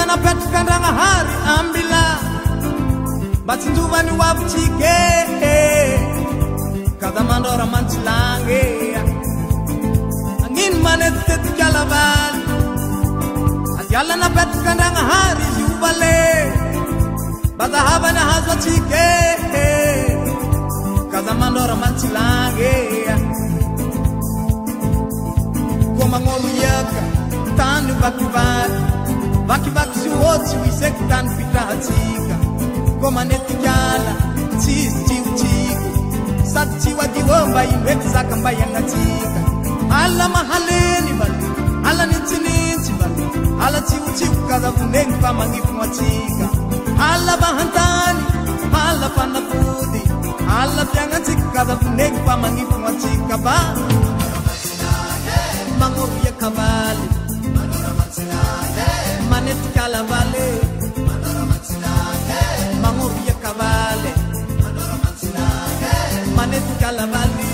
napetraka Ndragnahary ambila Batsinjovany wavitsike Kada mandora mantsilange Angin manetitetika lavaly Adiala napetraka Ndragnahary izy io vale Batahavany hazo atsike Kada mandora mantsilange Koa magnolo iaka tany vakivaky Vakivaky sy ohatsy ho isaky tany fitrahatsika Koa manetikala tsisy tsiotiko Sady tsy hoadio mba ino eky zaka mba iagnatsika Ala mahaleny bale Ala nintsinitsy bale Ala tsiotiko kazavonegny fa magnifogno atsika Ala vahantany Ala fanafody Ala fiagnatsika kazavonegny fa magnifogno atsika ba Mangoria kavaly Manetika lavale Mangoria kavaly Manetika lavale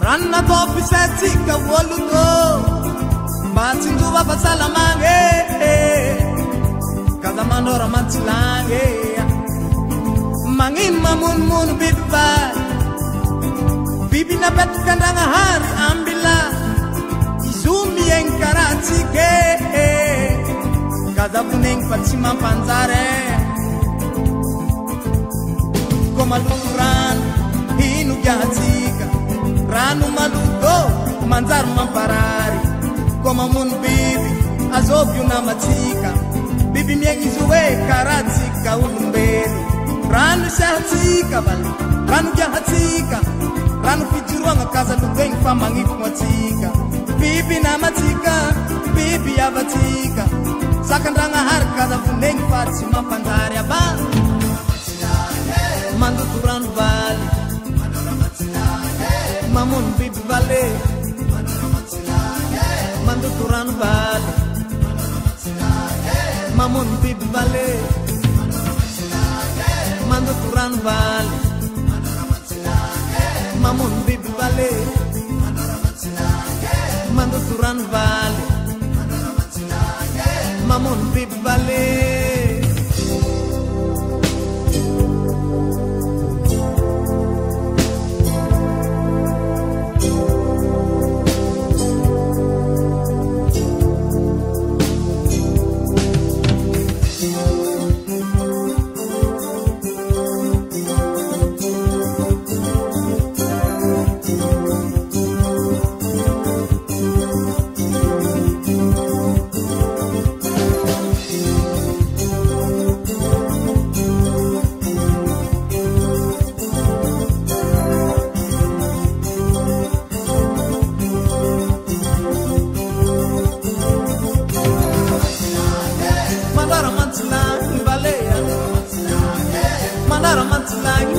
Ranna topi setsika woluto Batsinjuva pasalamange Kada mandora mantsilange Mangin mamun bibi bal Bibi napetraka Ndragnahary ambila Izumi enkaratsike Kada puneng fa tsy mampanjare Koa maluto rano hino giahatsika Rano maluto manjary mamparary Koa mamono biby azovy io namatsika Biby miegny izy hoe karatsika olombelo Rano isahatsika bale Rano giahatsika Rano fijoroagna kazalobegny fa magnifogno atsika Biby namatsika Biby avatsika Saka Ndragnahary kazavonegny fa tsy mampanjary aba Mandoto rano valy Mamono biby vale Mandoto rano valy Mamono biby vale Mandoto rano valy Mamono biby vale Mandoto rano valy Mamono biby vale Mandara mantsilange